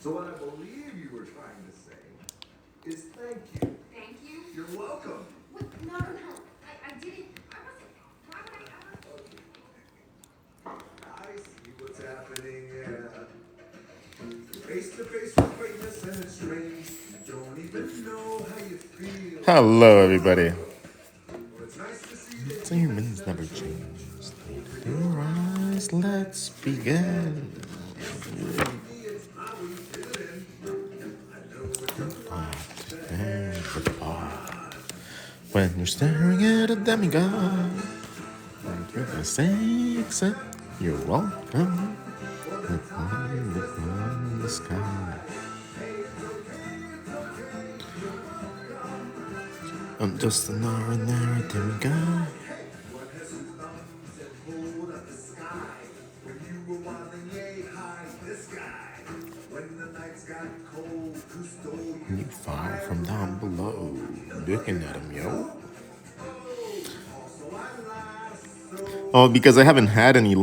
So what I believe you were trying to say is thank you. Thank you? You're welcome. What? No. I didn't. I wasn't. Why would I ever? I see what's happening, yeah. Face to face with greatness and it's strange. You don't even know how you feel. Hello, everybody. Well, it's nice to see that Humans never change. Your eyes, let's begin. it's how we feeling. I know what you're When you're staring at a demigod, you're gonna say, except you're welcome. In the sky. I'm just an ordinary demigod. What has his thumbs and hold up the sky? When you were wilding yay high, this guy. When the nights got cold, who stole you? You far from down below, looking at him, yo. Oh, because I haven't had any.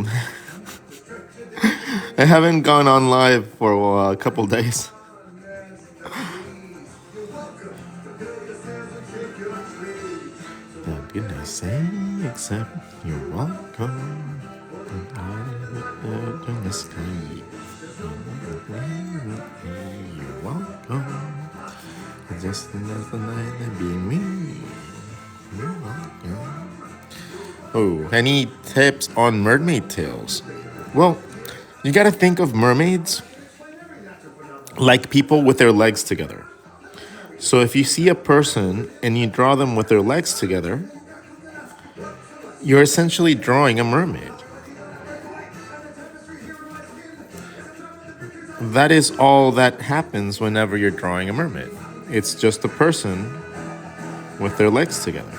I haven't gone on live for a couple days. What can I say except you're welcome? In the sky. You're welcome. Just another night and being me. You're welcome. Oh, any tips on mermaid tales? Well, you gotta think of mermaids like people with their legs together. So if you see a person and you draw them with their legs together, you're essentially drawing a mermaid. That is all that happens whenever you're drawing a mermaid. It's just a person with their legs together.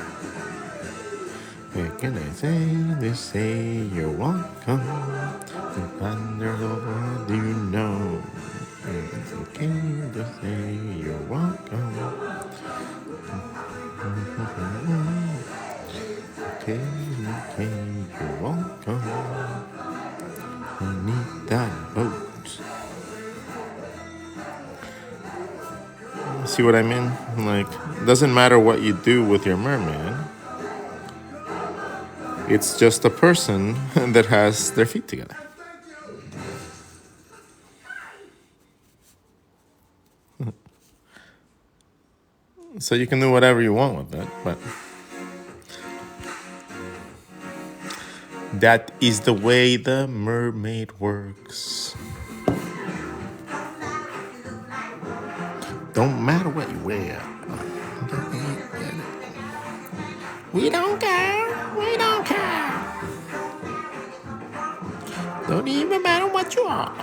What can I say? They say you're welcome. The under the world, do you know? It's okay to say you're welcome. Okay, you're welcome. I need that boat. See what I mean? Like, it doesn't matter what you do with your mermaid. It's just a person that has their feet together. So you can do whatever you want with it, but that is the way the mermaid works. Don't matter what you wear. We don't care. We don't care. Don't even matter what you are.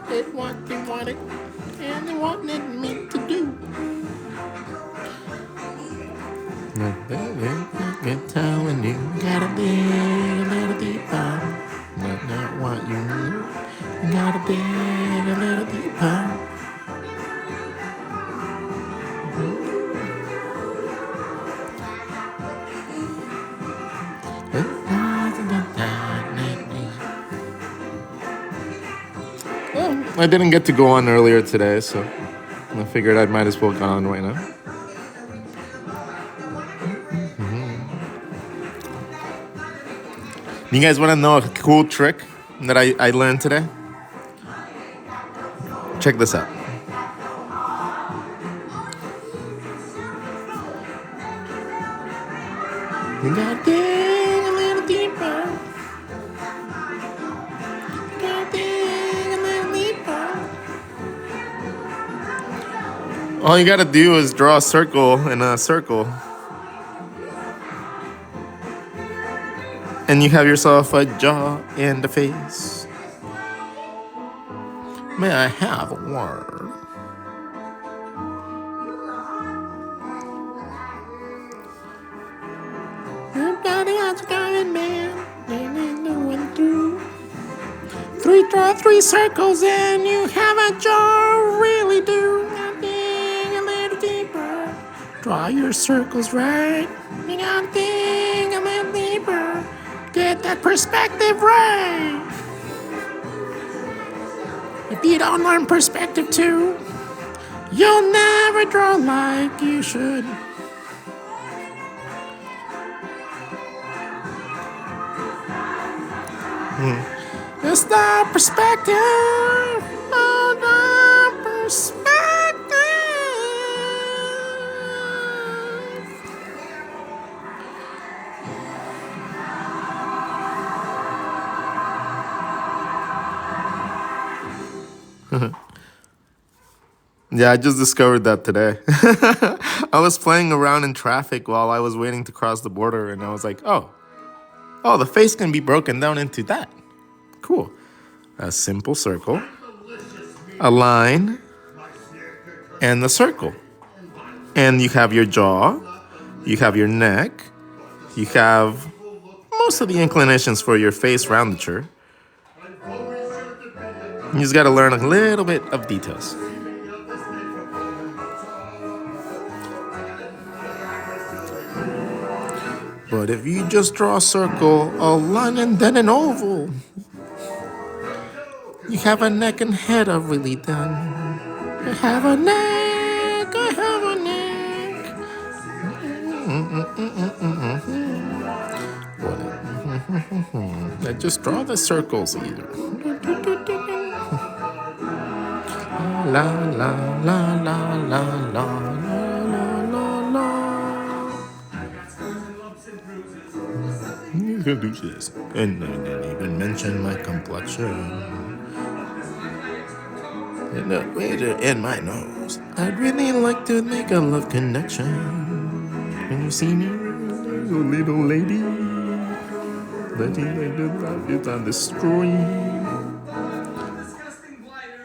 Did what they wanted, and they wanted me to do. Good time when you gotta dig a little deeper. That's not what you need. You gotta dig a little deeper. Well, I didn't get to go on earlier today, so I figured I might as well go on right now. You guys want to know a cool trick that I learned today? Check this out. You gotta dig a little deeper. You gotta dig a little deeper. All you gotta do is draw a circle in a circle. And you have yourself a jaw and a face. May I have a word? Everybody else going, man. They ain't going through. Draw three circles and you have a jaw. Really do. Dig a little deeper. Draw your circles right. You gotta dig a little deeper. Get that perspective right. If you don't learn perspective too, you'll never draw like you should. It's the perspective. Oh, the perspective. Yeah, I just discovered that today. I was playing around in traffic while I was waiting to cross the border, and I was like, oh, the face can be broken down into that. Cool. A simple circle, a line, and a circle. And you have your jaw, you have your neck, you have most of the inclinations for your face roundature. You just gotta learn a little bit of details. But if you just draw a circle, a line, and then an oval, you have a neck and head are really done. You have a neck, I have a neck. I just draw the circles either. La la la la la la la la. You can do this, and I didn't even mention my complexion. And the waiter in my nose. I'd really like to make a love connection. When you see me, little lady, letting like the love is on the street.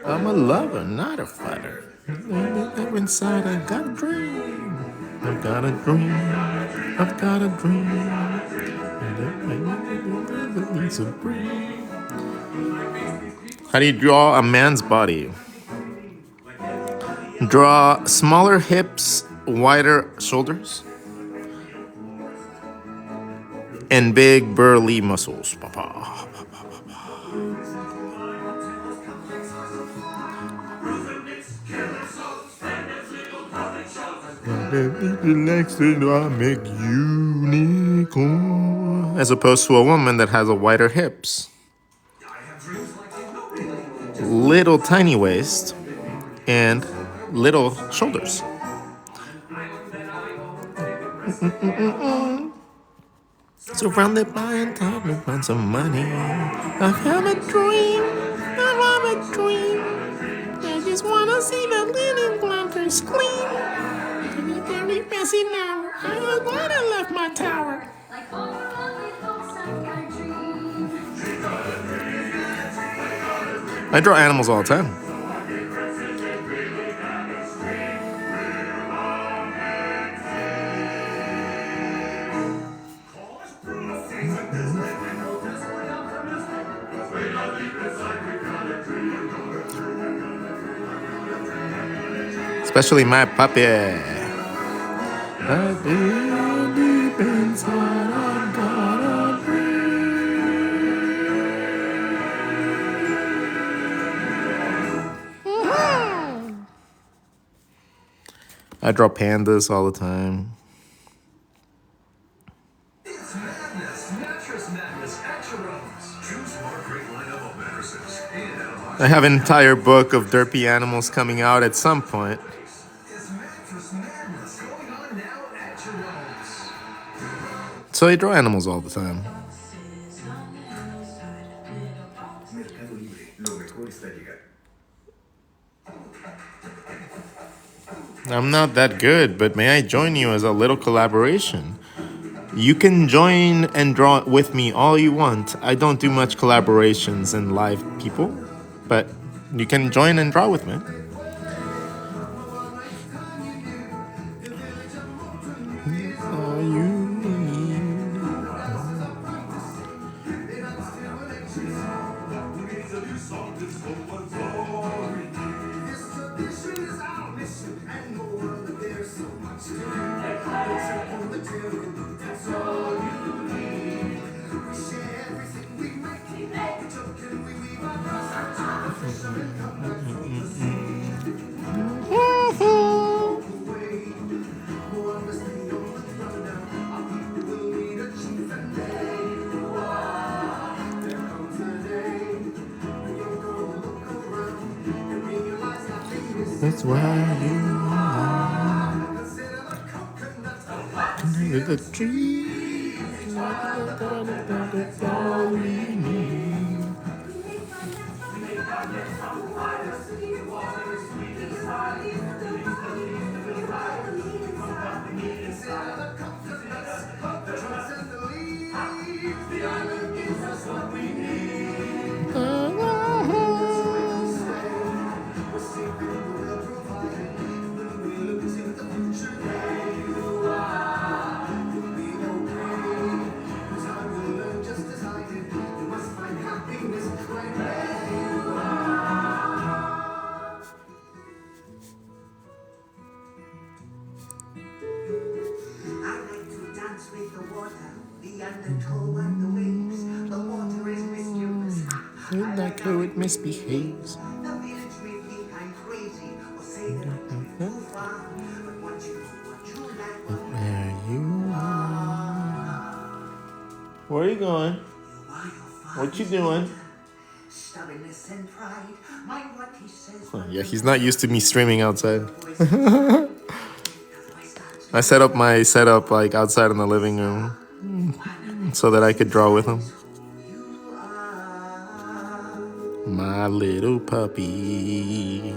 I'm a lover, not a fighter. Deep inside, I got a dream. I've got a dream. I've got a dream. How do you draw a man's body? Draw smaller hips, wider shoulders, and big burly muscles. Make unicorn. As opposed to a woman that has a wider hips, little tiny waist, and little shoulders. Surrounded by entitlement and some money. I have a dream. I have a dream. I just wanna see the linen blankets clean. To be very messy now. I was glad I left my tower. Like all the lovely folks I've got a dream. I draw animals all the time. Especially my puppy. Deep inside, I've got a dream. I draw pandas all the time. It's madness, mattress madness at your Rose. Choose from our great lineup of mattresses. I have an entire book of derpy animals coming out at some point. It's mattress madness going on now at your Rose. So I draw animals all the time. Mercado Libre, lo mejor está llegando. I'm not that good, but may I join you as a little collaboration? You can join and draw with me all you want. I don't do much collaborations in live people, but you can join and draw with me. All you need. That's where you are. Under the tree. That's all we need. With the water, the undertow and the waves. The water is mischievous. Like how it misbehaves. The village may think I'm crazy or say that I'm too far. But once you know what you like, There you are. Where are you going? What you doing? stubbornness and pride. Mind what he says. Yeah, he's not used to me streaming outside. I set up my setup like outside in the living room so that I could draw with him. My little puppy.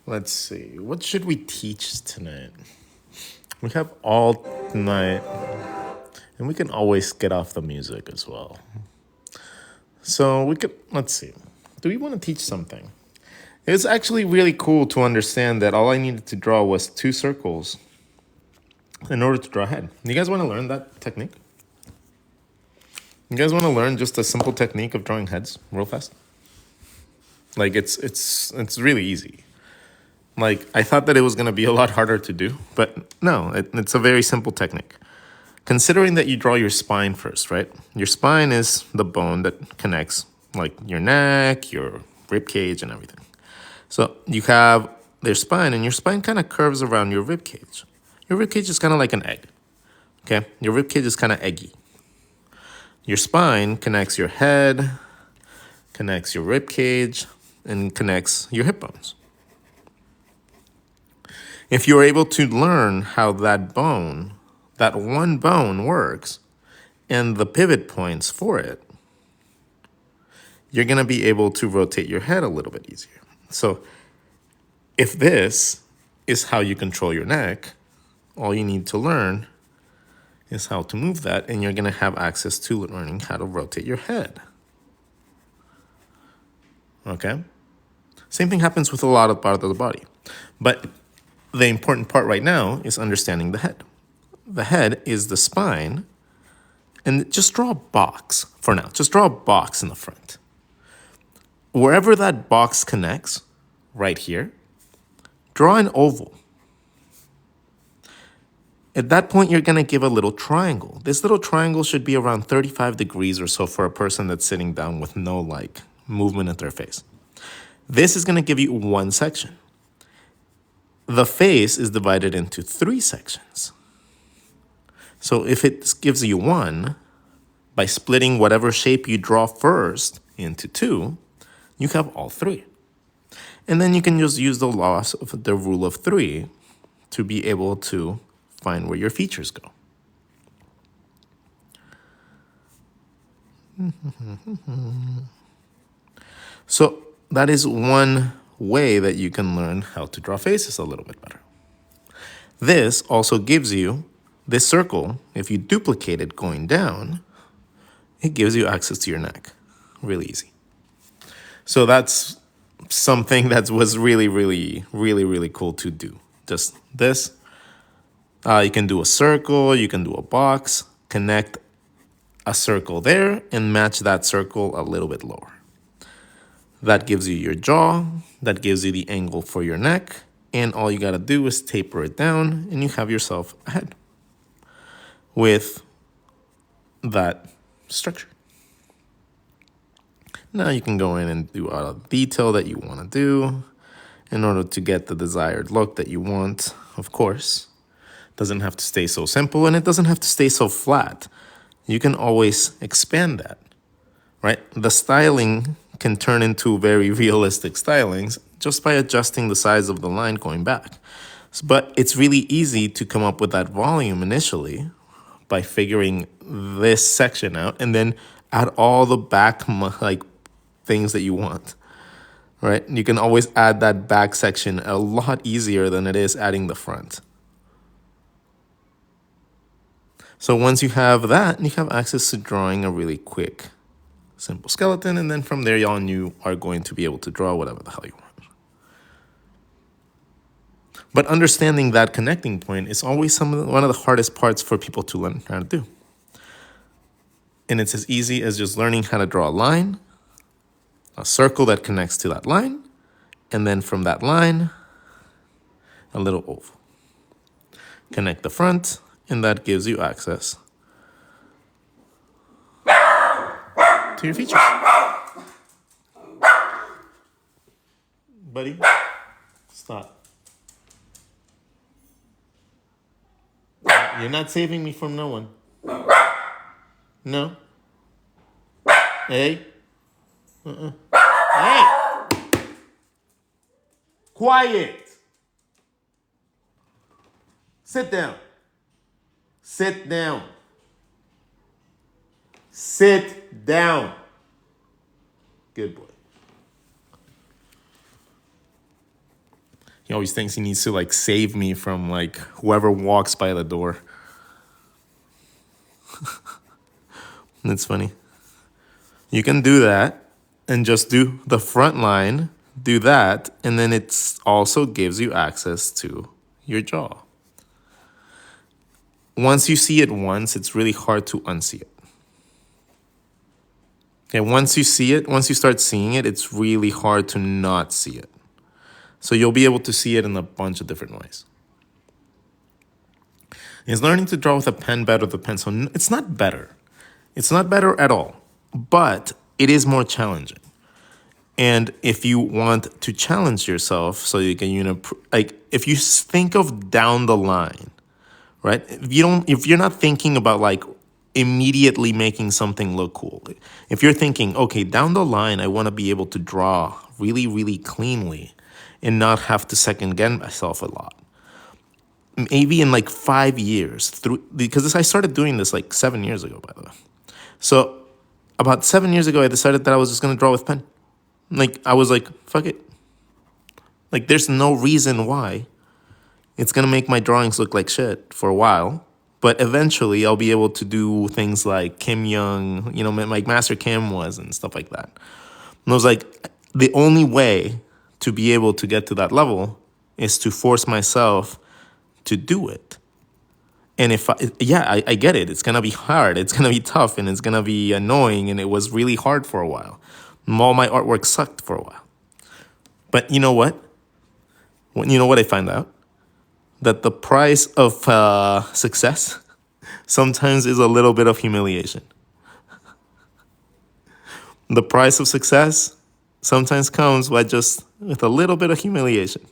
Let's see. What should we teach tonight? We have all night, and we can always get off the music as well. So we could, let's see. Do we want to teach something? It's actually really cool to understand that all I needed to draw was 2 circles in order to draw a head. You guys want to learn that technique? You guys want to learn just a simple technique of drawing heads real fast? Like it's really easy. Like I thought that it was going to be a lot harder to do, but no, it's a very simple technique. Considering that you draw your spine first, right? Your spine is the bone that connects like your neck, your rib cage, and everything. So you have their spine, and your spine kind of curves around your rib cage. Your rib cage is kind of like an egg. Okay, your rib cage is kind of eggy. Your spine connects your head, connects your rib cage, and connects your hip bones. If you're able to learn how that one bone works, and the pivot points for it, you're going to be able to rotate your head a little bit easier. So if this is how you control your neck, all you need to learn is how to move that, and you're going to have access to learning how to rotate your head. Okay? Same thing happens with a lot of parts of the body. But the important part right now is understanding the head. The head is the spine, and just draw a box for now. Just draw a box in the front. Wherever that box connects, right here, draw an oval. At that point, you're going to give a little triangle. This little triangle should be around 35 degrees or so for a person that's sitting down with no like movement at their face. This is going to give you one section. The face is divided into 3 sections. So if it gives you 1, by splitting whatever shape you draw first into 2, you have all 3. And then you can just use the laws of the rule of 3 to be able to find where your features go. So that is one way that you can learn how to draw faces a little bit better. This also gives you this circle, if you duplicate it going down, it gives you access to your neck. Really easy. So that's something that was really, really, really, really cool to do. Just this. You can do a circle, you can do a box, connect a circle there, and match that circle a little bit lower. That gives you your jaw, that gives you the angle for your neck, and all you gotta do is taper it down, and you have yourself a head with that structure. Now you can go in and do a detail that you want to do in order to get the desired look that you want. Of course, it doesn't have to stay so simple, and it doesn't have to stay so flat. You can always expand that, right? The styling can turn into very realistic stylings just by adjusting the size of the line going back. But it's really easy to come up with that volume initially by figuring this section out and then add all the back like things that you want, right? You can always add that back section a lot easier than it is adding the front. So once you have that, you have access to drawing a really quick, simple skeleton, and then from there on you are going to be able to draw whatever the hell you want. But understanding that connecting point is always one of the hardest parts for people to learn how to do. And it's as easy as just learning how to draw a line, a circle that connects to that line, and then from that line, a little oval. Connect the front, and that gives you access to your features. Buddy, stop. You're not saving me from no one. No. Hey. Hey. Quiet. Sit down. Sit down. Sit down. Good boy. He always thinks he needs to like save me from like whoever walks by the door. That's funny. You can do that and just do the front line, do that, and then it also gives you access to your jaw. Once you see it once, it's really hard to unsee it. Okay, once you see it, once you start seeing it, it's really hard to not see it. So you'll be able to see it in a bunch of different ways. Is learning to draw with a pen better than a pencil? It's not better. It's not better at all, but it is more challenging. And if you want to challenge yourself so you can, like if you think of down the line, right? If you're not thinking about like immediately making something look cool, if you're thinking, okay, down the line, I want to be able to draw really, really cleanly and not have to second guess myself a lot. Maybe in like 5 years because I started doing this like 7 years ago, by the way. So about 7 years ago, I decided that I was just going to draw with pen. Like, I was like, fuck it. Like, there's no reason why. It's going to make my drawings look like shit for a while. But eventually, I'll be able to do things like Kim Young, like Master Kim was and stuff like that. And I was like, the only way to be able to get to that level is to force myself to do it. And I get it. It's going to be hard. It's going to be tough and it's going to be annoying. And it was really hard for a while. All my artwork sucked for a while. But you know what? You know what I find out? That the price of success sometimes is a little bit of humiliation. The price of success sometimes comes with a little bit of humiliation.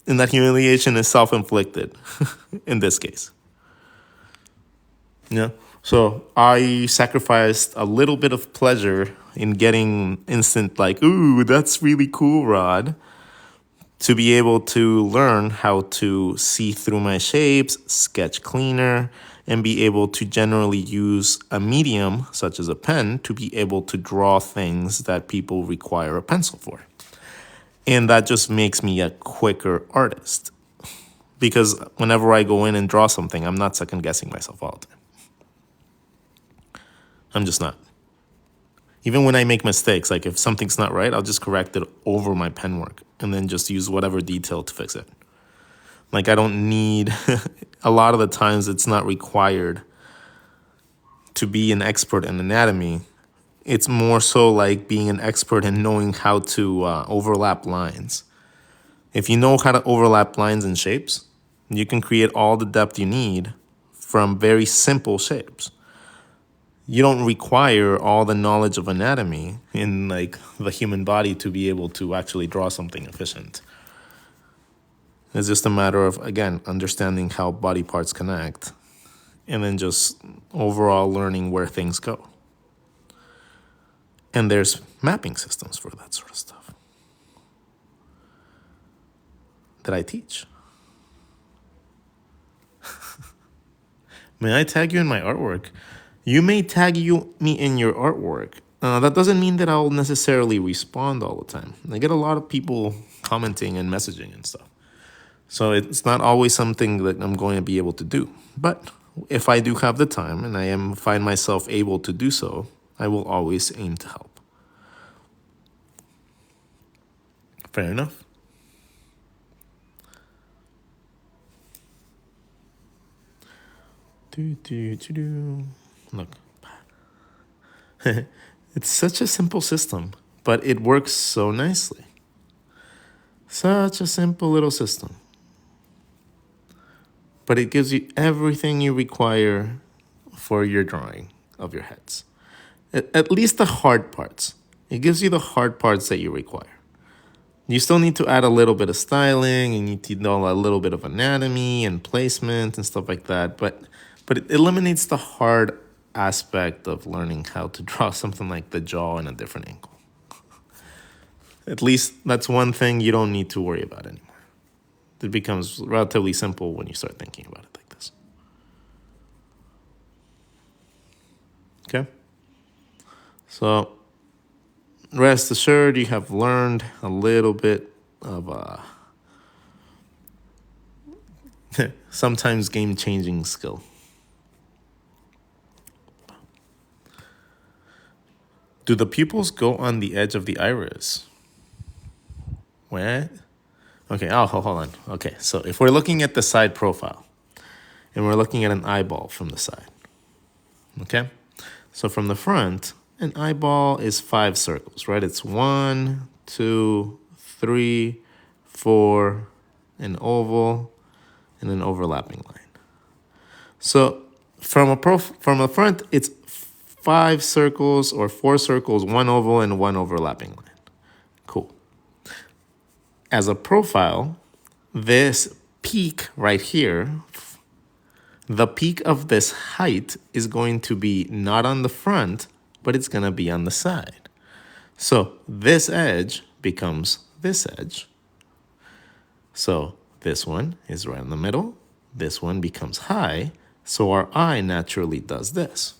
And that humiliation is self-inflicted in this case. Yeah. So I sacrificed a little bit of pleasure in getting instant like, ooh, that's really cool, Rod, to be able to learn how to see through my shapes, sketch cleaner, and be able to generally use a medium, such as a pen, to be able to draw things that people require a pencil for. And that just makes me a quicker artist. because whenever I go in and draw something, I'm not second guessing myself all the time. I'm just not. Even when I make mistakes, like if something's not right, I'll just correct it over my pen work and then just use whatever detail to fix it. Like I don't need, a lot of the times it's not required to be an expert in anatomy. It's more so like being an expert in knowing how to overlap lines. If you know how to overlap lines and shapes, you can create all the depth you need from very simple shapes. You don't require all the knowledge of anatomy in like the human body to be able to actually draw something efficient. It's just a matter of, again, understanding how body parts connect and then just overall learning where things go. And there's mapping systems for that sort of stuff that I teach. May I tag you in my artwork? You may tag me in your artwork. That doesn't mean that I'll necessarily respond all the time. I get a lot of people commenting and messaging and stuff. So it's not always something that I'm going to be able to do. But if I do have the time and find myself able to do so, I will always aim to help. Fair enough. Look. It's such a simple system, but it works so nicely. Such a simple little system. But it gives you everything you require for your drawing of your heads. At least the hard parts. It gives you the hard parts that you require. You still need to add a little bit of styling, and you need to know a little bit of anatomy and placement and stuff like that. But it eliminates the hard aspect of learning how to draw something like the jaw in a different angle. At least that's one thing you don't need to worry about anymore. It becomes relatively simple when you start thinking about it like this. Okay? So, rest assured, you have learned a little bit of sometimes game-changing skill. Do the pupils go on the edge of the iris? What? Okay, hold on. Okay, so if we're looking at the side profile, and we're looking at an eyeball from the side, okay? So from the front, an eyeball is 5 circles, right? It's 1, 2, 3, 4, an oval, and an overlapping line. So from the front, it's 5 circles or 4 circles, 1 oval, and 1 overlapping line. Cool. As a profile, this peak right here, the peak of this height is going to be not on the front, but it's going to be on the side. So this edge becomes this edge. So this one is right in the middle. This one becomes high. So our eye naturally does this.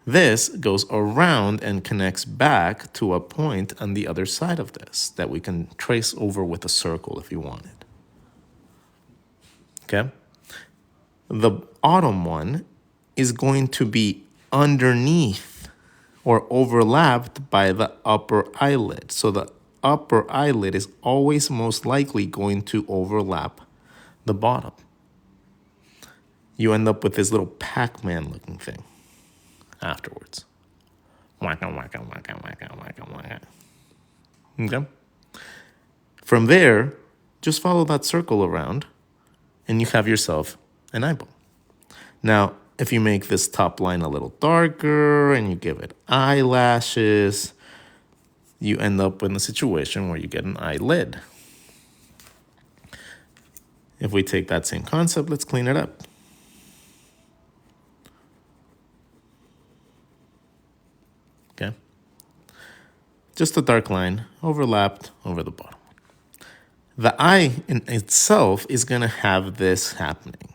This goes around and connects back to a point on the other side of this that we can trace over with a circle if you wanted. Okay? The bottom one is going to be underneath or overlapped by the upper eyelid. So the upper eyelid is always most likely going to overlap the bottom. You end up with this little Pac-Man looking thing afterwards. Waka, waka, waka, waka, waka, waka. Okay? From there, just follow that circle around and you have yourself an eyeball. Now, if you make this top line a little darker and you give it eyelashes, you end up in a situation where you get an eyelid. If we take that same concept, let's clean it up. Okay? Just a dark line overlapped over the bottom. The eye in itself is going to have this happening.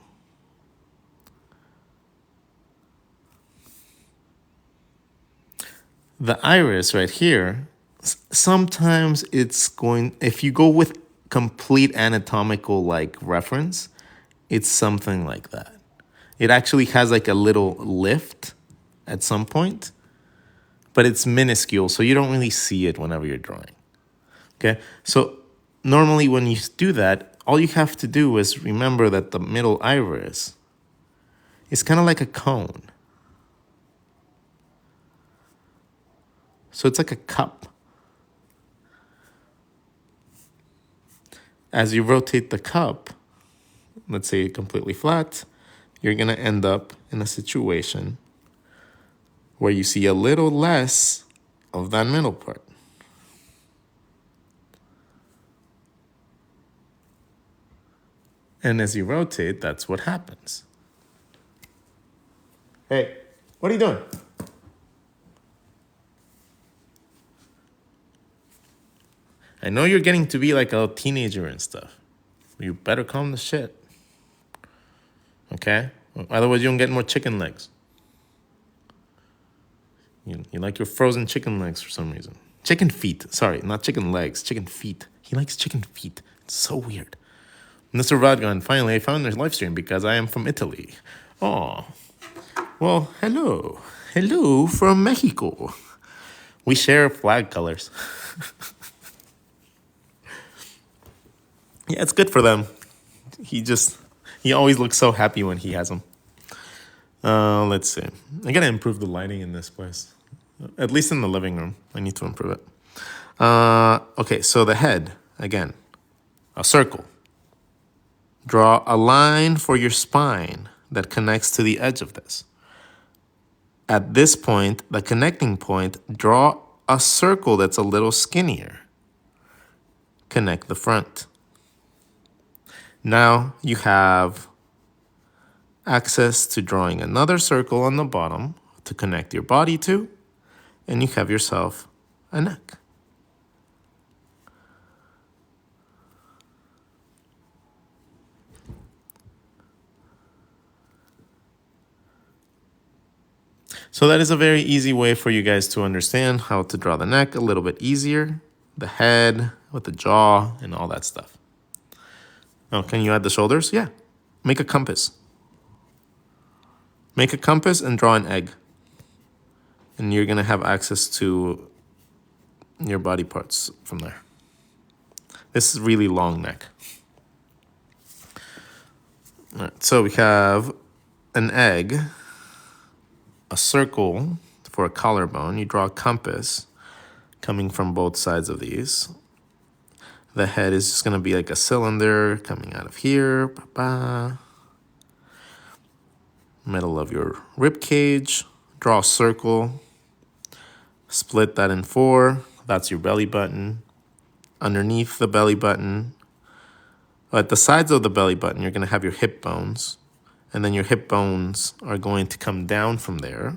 The iris right here, sometimes it's going, if you go with complete anatomical like reference, it's something like that. It actually has like a little lift at some point, but it's minuscule, so you don't really see it whenever you're drawing. Okay, so normally when you do that, all you have to do is remember that the middle iris is kind of like a cone. So it's like a cup. As you rotate the cup, let's say completely flat, you're going to end up in a situation where you see a little less of that middle part. And as you rotate, that's what happens. Hey, what are you doing? I know you're getting to be like a teenager and stuff. You better calm the shit. Okay? Otherwise, you don't get more chicken legs. You like your frozen chicken legs for some reason. Chicken feet. Sorry, not chicken legs. Chicken feet. He likes chicken feet. It's so weird. Mr. RODGON, finally, I found this live stream because I am from Italy. Oh, well, hello. Hello from Mexico. We share flag colors. Yeah, it's good for them. He always looks so happy when he has them. Let's see. I gotta improve the lighting in this place. At least in the living room. I need to improve it. Okay, so the head, again, a circle. Draw a line for your spine that connects to the edge of this. At this point, the connecting point, draw a circle that's a little skinnier. Connect the front. Now you have access to drawing another circle on the bottom to connect your body to, and you have yourself a neck. So that is a very easy way for you guys to understand how to draw the neck a little bit easier, the head with the jaw and all that stuff. Oh, can you add the shoulders? Yeah. Make a compass. Make a compass and draw an egg. And you're going to have access to your body parts from there. This is really long neck. All right, so we have an egg, a circle for a collarbone. You draw a compass coming from both sides of these. The head is just going to be like a cylinder coming out of here. Middle of your rib cage. Draw a circle. Split that in 4. That's your belly button. Underneath the belly button, at the sides of the belly button, you're going to have your hip bones. And then your hip bones are going to come down from there.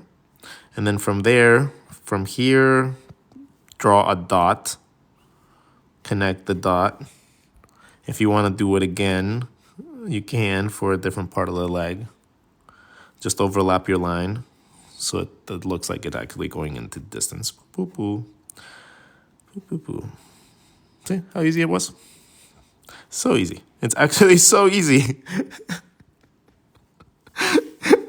And then from there, from here, draw a dot. Connect the dot. If you want to do it again, you can for a different part of the leg. Just overlap your line so it looks like it's actually going into distance. Boop, boop. Boop, boop, boop. See how easy it was? So easy. It's actually so easy.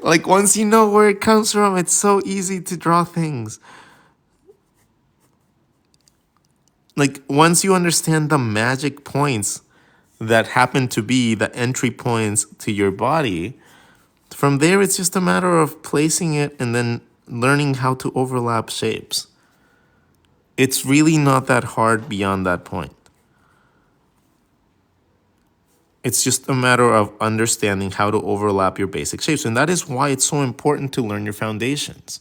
Like once you know where it comes from, it's so easy to draw things. Like once you understand the magic points that happen to be the entry points to your body, from there it's just a matter of placing it and then learning how to overlap shapes. It's really not that hard beyond that point. It's just a matter of understanding how to overlap your basic shapes. And that is why it's so important to learn your foundations.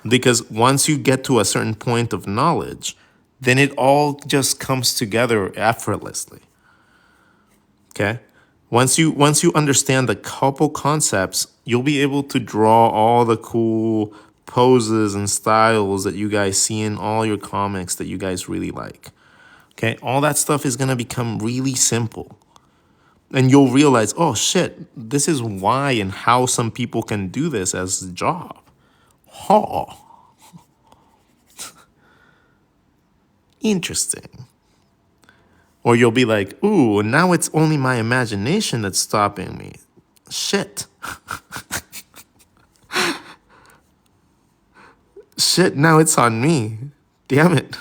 Because once you get to a certain point of knowledge, then it all just comes together effortlessly. Okay? Once you understand the couple concepts, you'll be able to draw all the cool poses and styles that you guys see in all your comics that you guys really like. Okay? All that stuff is going to become really simple. And you'll realize, oh shit, this is why and how some people can do this as a job. Oh. Interesting. Or you'll be like, ooh, now it's only my imagination that's stopping me. Shit. Shit, now it's on me. Damn it.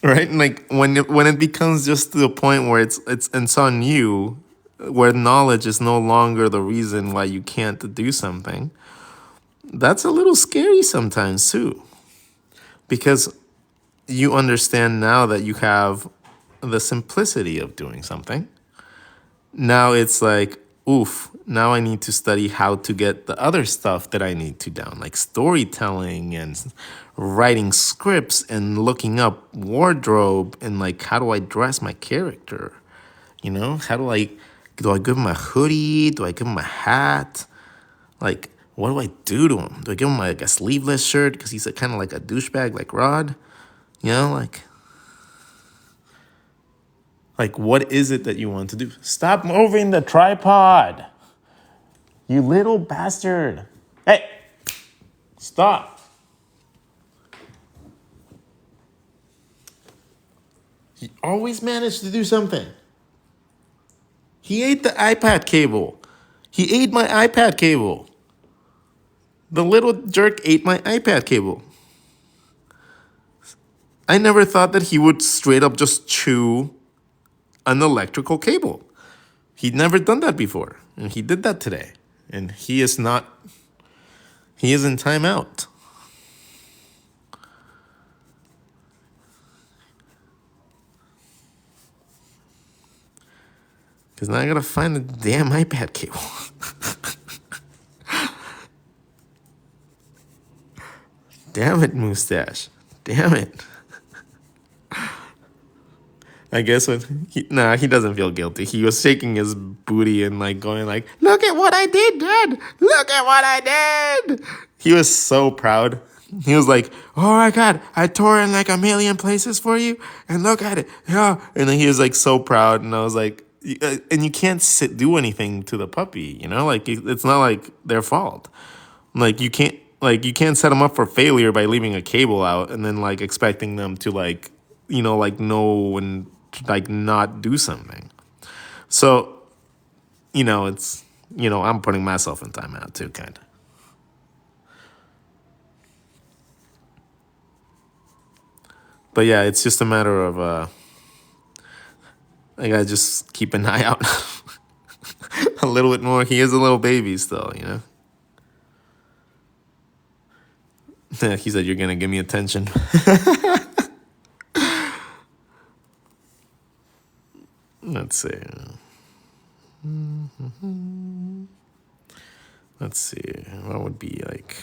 Right? Like when it becomes just to the point where it's on you, where knowledge is no longer the reason why you can't do something, that's a little scary sometimes too. Because you understand now that you have the simplicity of doing something. Now it's like, oof, now I need to study how to get the other stuff that I need to down, like storytelling and writing scripts and looking up wardrobe and like, how do I dress my character? You know, do I give him a hoodie? Do I give him a hat? Like, what do I do to him? Do I give him like a sleeveless shirt because he's kind of like a douchebag like Rod? You know, like, what is it that you want to do? Stop moving the tripod. You little bastard. Hey, stop. He always managed to do something. He ate the iPad cable. He ate my iPad cable. The little jerk ate my iPad cable. I never thought that he would straight up just chew an electrical cable. He'd never done that before. And he did that today. And he is in timeout. Because now I gotta find the damn iPad cable. Damn it, mustache. Damn it. I guess he doesn't feel guilty. He was shaking his booty and like going like, look at what I did, Dad. Look at what I did. He was so proud. He was like, oh my God, I tore in like a million places for you. And look at it. Yeah. And then he was like so proud. And I was like, and you can't do anything to the puppy, you know? Like it's not like their fault. Like you can't set them up for failure by leaving a cable out and then like expecting them to like, you know, like know and like not do something. So, you know, it's, you know, I'm putting myself in timeout too, kind of. But yeah, it's just a matter of I gotta just keep an eye out a little bit more. He is a little baby still, you know. He said, you're gonna give me attention. Let's see. Let's see. What would be like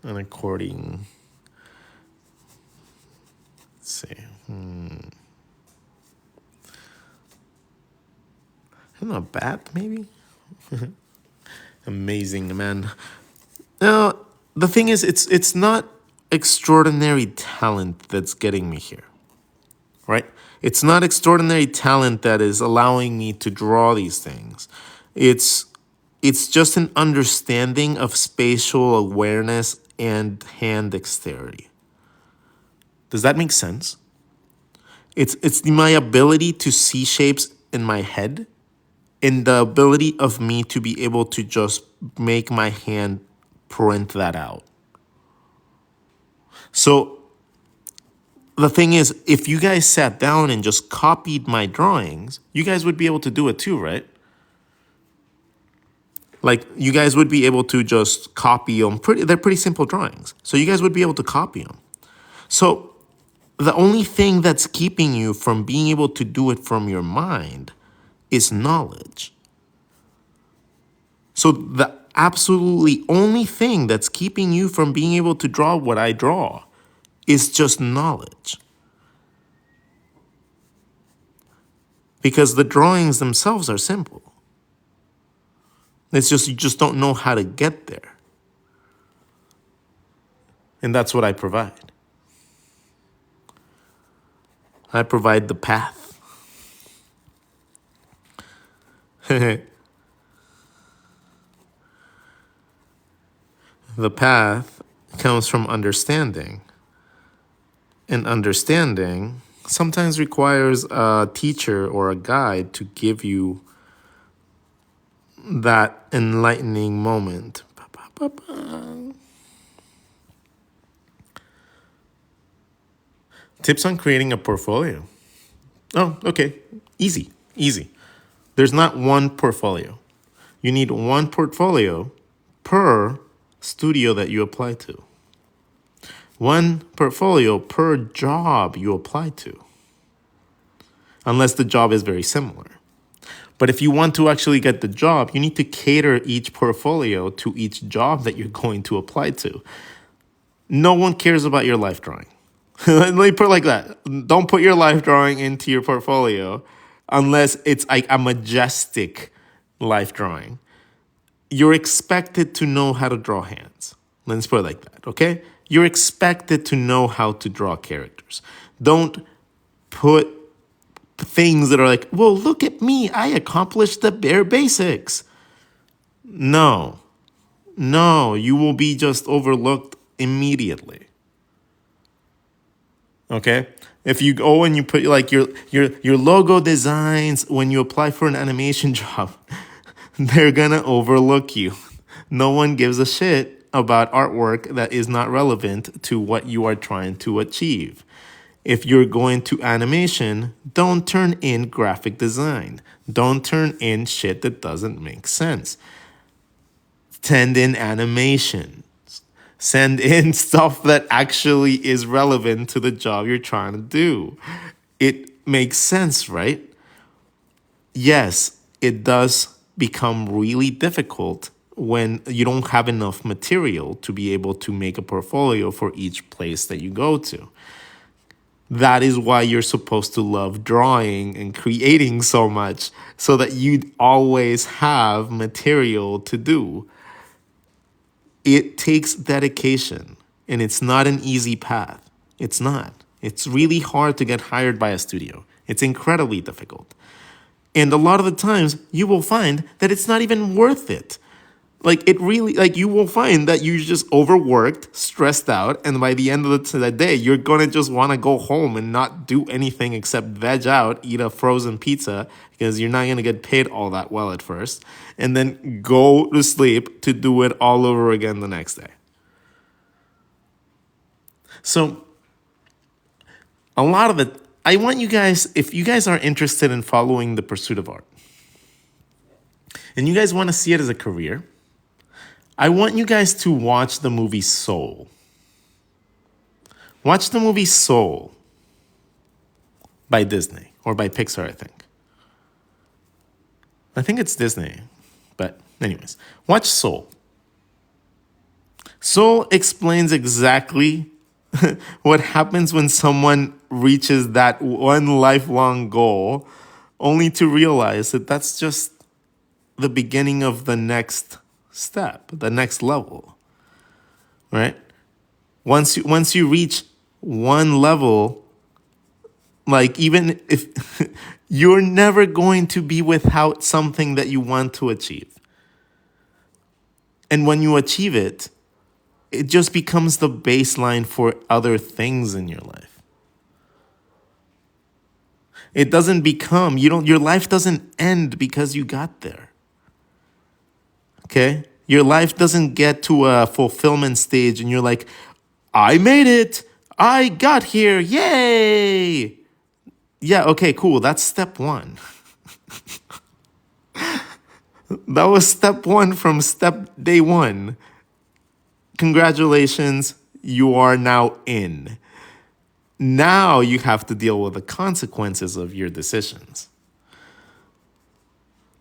an accordion? Let's see. I don't know, a bat maybe? Amazing, man. Now, the thing is, it's not extraordinary talent that's getting me here, right? It's not extraordinary talent that is allowing me to draw these things. It's just an understanding of spatial awareness and hand dexterity. Does that make sense? It's my ability to see shapes in my head and the ability of me to be able to just make my hand print that out. So the thing is, if you guys sat down and just copied my drawings, you guys would be able to do it too, right? Like, you guys would be able to just copy them. They're pretty simple drawings. So you guys would be able to copy them. So the only thing that's keeping you from being able to do it from your mind is knowledge. So the absolutely only thing that's keeping you from being able to draw what I draw is just knowledge. Because the drawings themselves are simple. It's just you just don't know how to get there. And that's what I provide. I provide the path. The path comes from understanding. and understanding sometimes requires a teacher or a guide to give you that enlightening moment. Tips on creating a portfolio. Oh, okay. Easy, easy. There's not one portfolio. You need one portfolio per studio that you apply to. One portfolio per job you apply to. Unless the job is very similar. But if you want to actually get the job, you need to cater each portfolio to each job that you're going to apply to. No one cares about your life drawing. Let me put it like that. Don't put your life drawing into your portfolio unless it's like a majestic life drawing. You're expected to know how to draw hands. Let's put it like that, okay? You're expected to know how to draw characters. Don't put things that are like, well, look at me. I accomplished the bare basics. No, you will be just overlooked immediately. Okay? If you go and you put like your logo designs when you apply for an animation job, they're gonna overlook you. No one gives a shit about artwork that is not relevant to what you are trying to achieve. If you're going to animation, don't turn in graphic design. Don't turn in shit that doesn't make sense. Send in animation. Send in stuff that actually is relevant to the job you're trying to do. It makes sense, right? Yes, it does become really difficult when you don't have enough material to be able to make a portfolio for each place that you go to. That is why you're supposed to love drawing and creating so much, so that you'd always have material to do. It takes dedication, and it's not an easy path. It's not. It's really hard to get hired by a studio. It's incredibly difficult. And a lot of the times, you will find that it's not even worth it. Like, it really, like, you will find that you're just overworked, stressed out, and by the end of the day, you're gonna just wanna go home and not do anything except veg out, eat a frozen pizza, because you're not gonna get paid all that well at first, and then go to sleep to do it all over again the next day. So, a lot of it, I want you guys, if you guys are interested in following the pursuit of art, and you guys wanna see it as a career, I want you guys to watch the movie Soul. Watch the movie Soul by Disney, or by Pixar, I think. I think it's Disney, but anyways, watch Soul. Soul explains exactly what happens when someone reaches that one lifelong goal, only to realize that that's just the beginning of the next step, the next level, right? Once you reach one level, like, even if you're never going to be without something that you want to achieve. And when you achieve it, it just becomes the baseline for other things in your life. It doesn't become, your life doesn't end because you got there. Okay? Your life doesn't get to a fulfillment stage and you're like, I made it. I got here. Yay. Yeah, okay, cool. That's step one. That was step one from step day one. Congratulations. You are now in. Now you have to deal with the consequences of your decisions.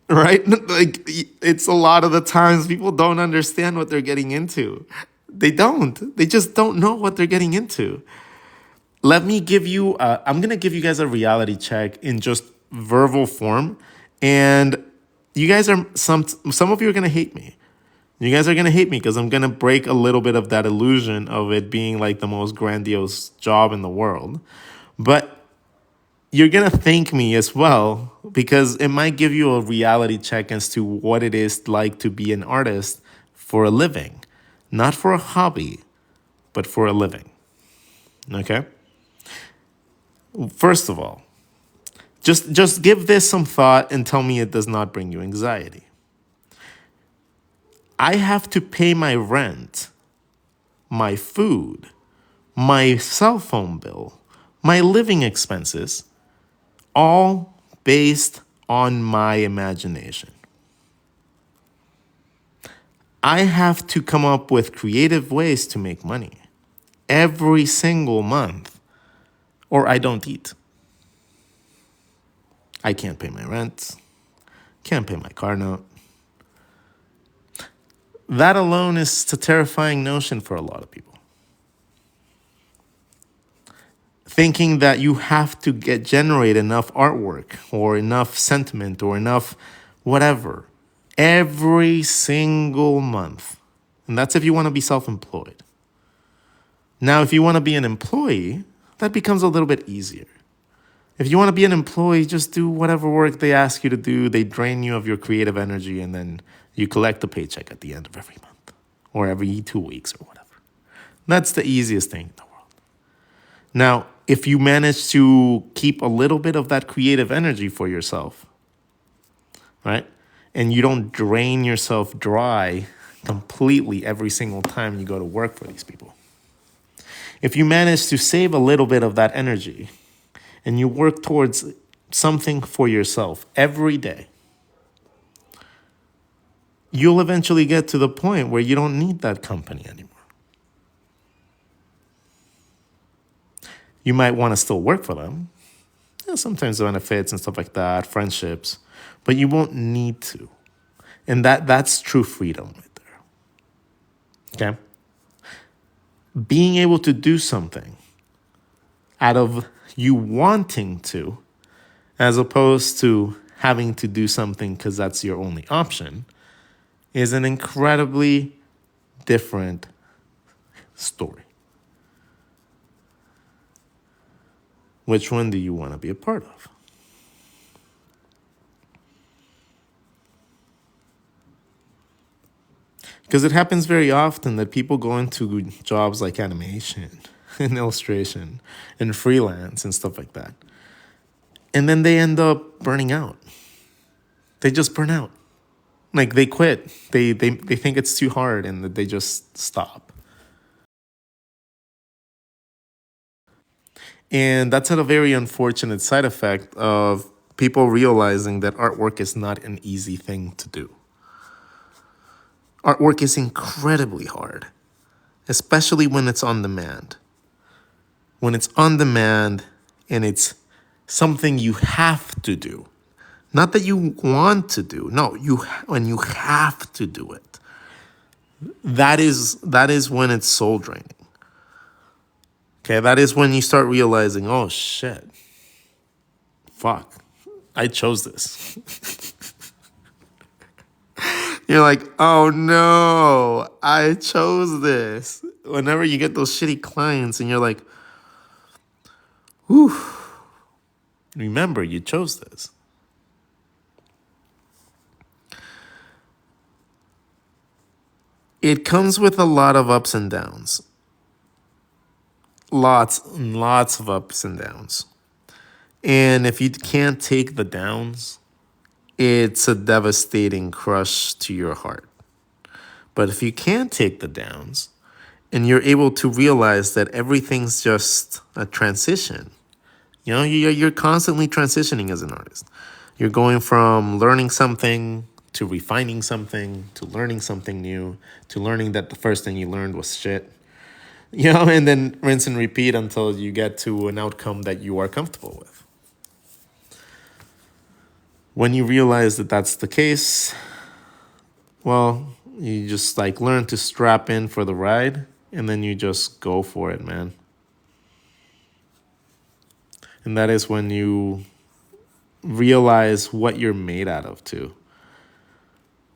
Right? Like, it's a lot of the times people don't understand what they're getting into. They don't. They just don't know what they're getting into. Let me give you, I'm going to give you guys a reality check in just verbal form. And you guys are, some of you are going to hate me. You guys are going to hate me because I'm going to break a little bit of that illusion of it being like the most grandiose job in the world. But you're going to thank me as well, because it might give you a reality check as to what it is like to be an artist for a living. Not for a hobby, but for a living. Okay? First of all, just give this some thought and tell me it does not bring you anxiety. I have to pay my rent, my food, my cell phone bill, my living expenses, all based on my imagination. I have to come up with creative ways to make money every single month, or I don't eat. I can't pay my rent, can't pay my car note. That alone is a terrifying notion for a lot of people. Thinking that you have to generate enough artwork or enough sentiment or enough whatever every single month. And that's if you want to be self-employed. Now, if you want to be an employee, that becomes a little bit easier. If you want to be an employee, just do whatever work they ask you to do. They drain you of your creative energy, and then you collect a paycheck at the end of every month or every 2 weeks or whatever. That's the easiest thing in the world. Now, if you manage to keep a little bit of that creative energy for yourself, right, and you don't drain yourself dry completely every single time you go to work for these people, if you manage to save a little bit of that energy and you work towards something for yourself every day, you'll eventually get to the point where you don't need that company anymore. You might want to still work for them. Sometimes benefits and stuff like that, friendships, but you won't need to. And that's true freedom right there. Okay? Being able to do something out of you wanting to, as opposed to having to do something because that's your only option, is an incredibly different story. Which one do you want to be a part of? Because it happens very often that people go into jobs like animation and illustration and freelance and stuff like that. And then they end up burning out. They just burn out. Like they quit. They think it's too hard and they just stop. And that's a very unfortunate side effect of people realizing that artwork is not an easy thing to do. Artwork is incredibly hard, especially when it's on demand. When it's on demand and it's something you have to do. Not that you want to do. No, when you have to do it. That is when it's soul draining. Okay, that is when you start realizing, oh shit, fuck, I chose this. You're like, oh no, I chose this. Whenever you get those shitty clients and you're like, whew, remember you chose this. It comes with a lot of ups and downs. Lots and lots of ups and downs. And if you can't take the downs, it's a devastating crush to your heart. But if you can take the downs and you're able to realize that everything's just a transition, you know, you're constantly transitioning as an artist. You're going from learning something to refining something to learning something new to learning that the first thing you learned was shit. You know, and then rinse and repeat until you get to an outcome that you are comfortable with. When you realize that that's the case, well, you just like learn to strap in for the ride and then you just go for it, man. And that is when you realize what you're made out of too.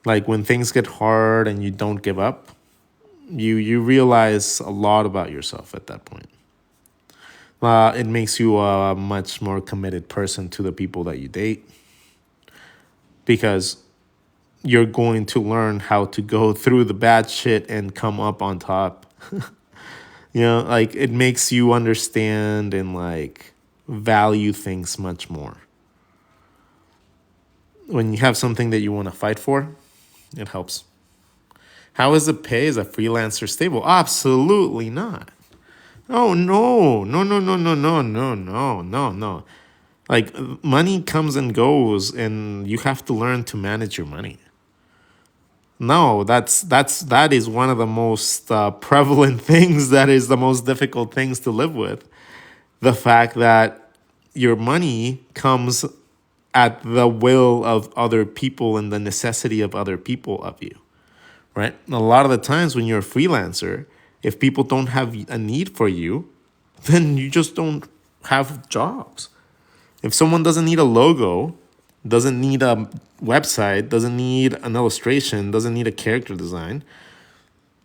Like when things get hard and you don't give up, you realize a lot about yourself at that point. It makes you a much more committed person to the people that you date because you're going to learn how to go through the bad shit and come up on top. You know, like it makes you understand and like value things much more. When you have something that you want to fight for, it helps. How is the pay as a freelancer stable? Absolutely not. Oh, no. No, no, no, no, no, no, no, no, no. Like, money comes and goes, and you have to learn to manage your money. No, that is one of the most prevalent things. That is the most difficult things to live with. The fact that your money comes at the will of other people and the necessity of other people of you, right? A lot of the times when you're a freelancer, if people don't have a need for you, then you just don't have jobs. If someone doesn't need a logo, doesn't need a website, doesn't need an illustration, doesn't need a character design,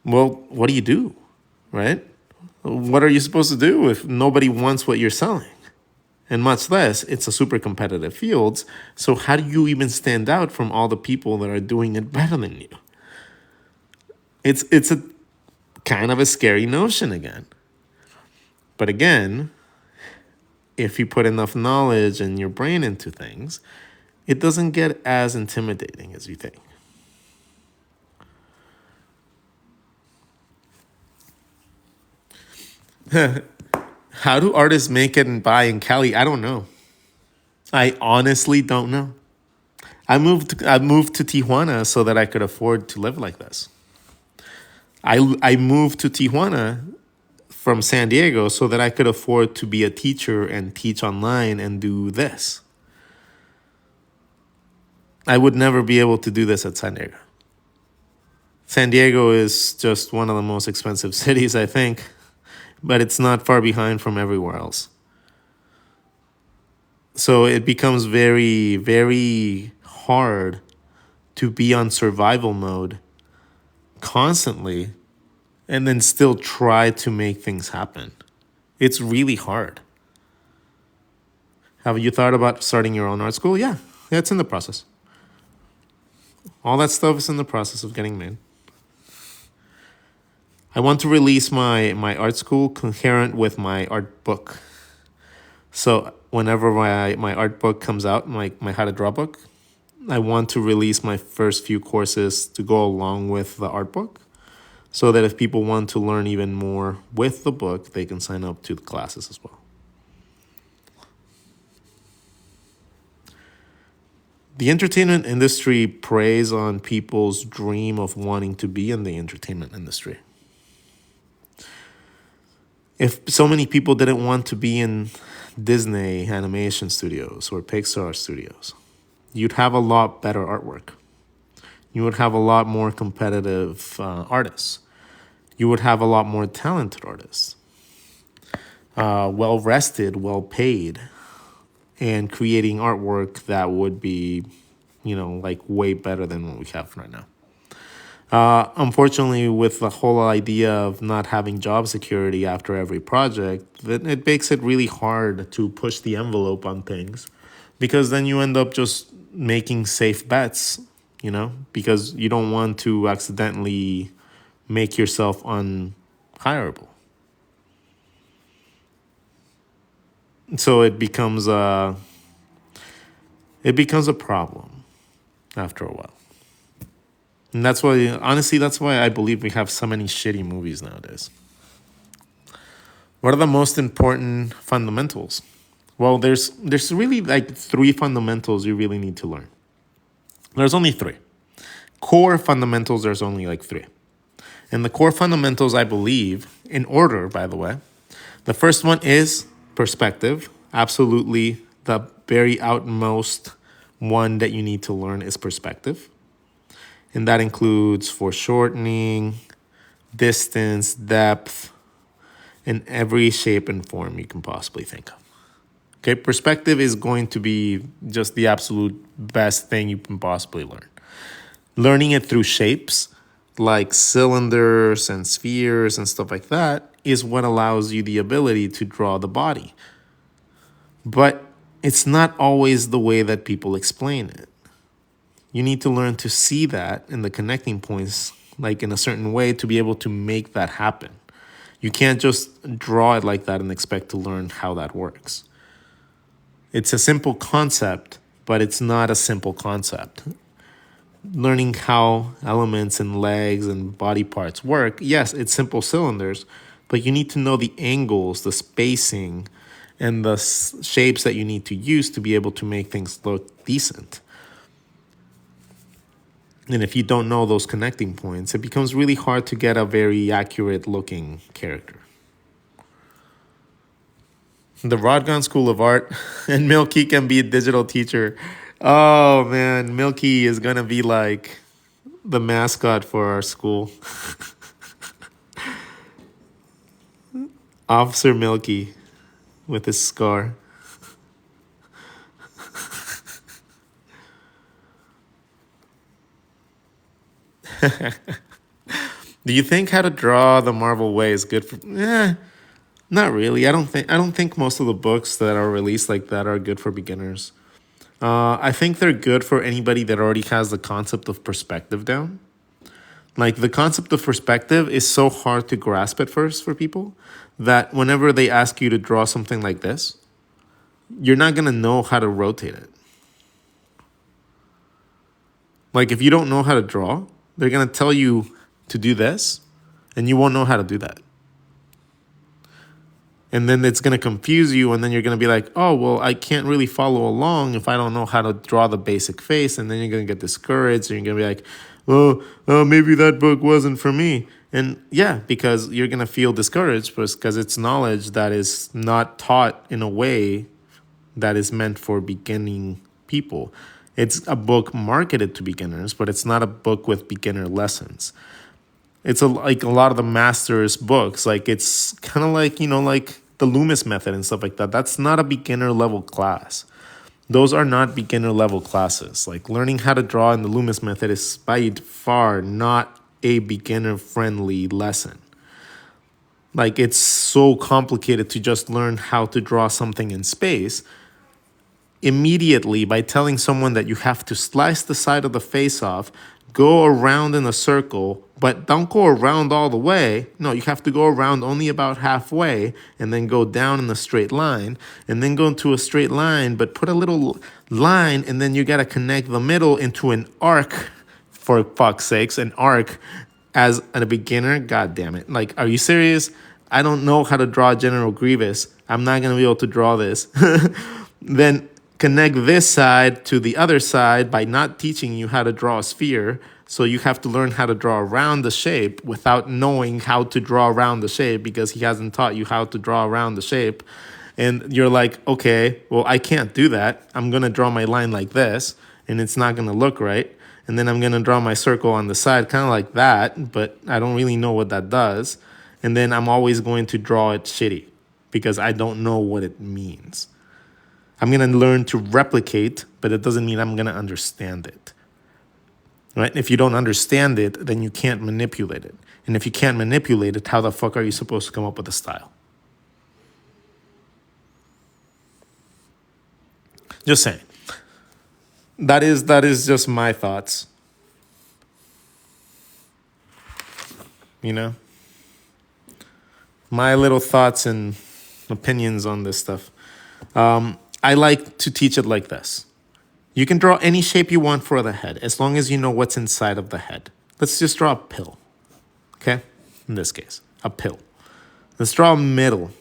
well, what do? Right? What are you supposed to do if nobody wants what you're selling? And much less, it's a super competitive field. So how do you even stand out from all the people that are doing it better than you? It's a kind of a scary notion again. But again, if you put enough knowledge and your brain into things, it doesn't get as intimidating as you think. How do artists make it and buy in Cali? I don't know. I honestly don't know. I moved to Tijuana so that I could afford to live like this. I moved to Tijuana from San Diego so that I could afford to be a teacher and teach online and do this. I would never be able to do this at San Diego. San Diego is just one of the most expensive cities, I think, but it's not far behind from everywhere else. So it becomes very, very hard to be on survival mode constantly and then still try to make things happen. It's really hard. Have you thought about starting your own art school? Yeah, it's in the process. All that stuff is in the process of getting made. I want to release my art school concurrent with my art book. So whenever my art book comes out, my how to draw book, I want to release my first few courses to go along with the art book, so that if people want to learn even more with the book, they can sign up to the classes as well. The entertainment industry preys on people's dream of wanting to be in the entertainment industry. If so many people didn't want to be in Disney animation studios or Pixar studios, you'd have a lot better artwork. You would have a lot more competitive artists. You would have a lot more talented artists. Well rested, well paid, and creating artwork that would be, like way better than what we have right now. Unfortunately, with the whole idea of not having job security after every project, it makes it really hard to push the envelope on things, because then you end up just making safe bets, because you don't want to accidentally make yourself unhireable. So it becomes a problem after a while. And that's why I believe we have so many shitty movies nowadays. What are the most important fundamentals? Well, there's really like 3 fundamentals you really need to learn. There's only 3. Core fundamentals, there's only like 3. And the core fundamentals, I believe, in order, by the way, the first one is perspective. Absolutely, the very outmost one that you need to learn is perspective. And that includes foreshortening, distance, depth, in every shape and form you can possibly think of. Okay, perspective is going to be just the absolute best thing you can possibly learn. Learning it through shapes like cylinders and spheres and stuff like that is what allows you the ability to draw the body. But it's not always the way that people explain it. You need to learn to see that in the connecting points, like in a certain way, to be able to make that happen. You can't just draw it like that and expect to learn how that works. It's a simple concept, but it's not a simple concept. Learning how elements and legs and body parts work, yes, it's simple cylinders, but you need to know the angles, the spacing, and the shapes that you need to use to be able to make things look decent. And if you don't know those connecting points, it becomes really hard to get a very accurate looking character. The RODGON School of Art, and Milky can be a digital teacher. Oh man, Milky is gonna be like the mascot for our school. Officer Milky with his scar. Do you think How to Draw the Marvel Way is good for? Not really. I don't think most of the books that are released like that are good for beginners. I think they're good for anybody that already has the concept of perspective down. Like the concept of perspective is so hard to grasp at first for people that whenever they ask you to draw something like this, you're not going to know how to rotate it. Like if you don't know how to draw, they're going to tell you to do this and you won't know how to do that. And then it's going to confuse you, and then you're going to be like, oh, well, I can't really follow along if I don't know how to draw the basic face. And then you're going to get discouraged, and you're going to be like, oh, maybe that book wasn't for me. And yeah, because you're going to feel discouraged because it's knowledge that is not taught in a way that is meant for beginning people. It's a book marketed to beginners, but it's not a book with beginner lessons. It's like a lot of the master's books. Like it's kind of like, like the Loomis method and stuff like that. That's not a beginner level class. Those are not beginner level classes. Like learning how to draw in the Loomis method is by far not a beginner friendly lesson. Like it's so complicated to just learn how to draw something in space. Immediately, by telling someone that you have to slice the side of the face off, go around in a circle, but don't go around all the way. No, you have to go around only about halfway and then go down in a straight line and then go into a straight line, but put a little line and then you got to connect the middle into an arc, for fuck's sakes, an arc as a beginner. God damn it. Like, are you serious? I don't know how to draw General Grievous. I'm not going to be able to draw this. Then connect this side to the other side by not teaching you how to draw a sphere. So you have to learn how to draw around the shape without knowing how to draw around the shape because he hasn't taught you how to draw around the shape. And you're like, okay, well, I can't do that. I'm going to draw my line like this and it's not going to look right. And then I'm going to draw my circle on the side kind of like that, but I don't really know what that does. And then I'm always going to draw it shitty because I don't know what it means. I'm going to learn to replicate, but it doesn't mean I'm going to understand it. Right? If you don't understand it, then you can't manipulate it. And if you can't manipulate it, how the fuck are you supposed to come up with a style? Just saying. That is just my thoughts. My little thoughts and opinions on this stuff. I like to teach it like this. You can draw any shape you want for the head, as long as you know what's inside of the head. Let's just draw a pill, okay? In this case, a pill. Let's draw a middle.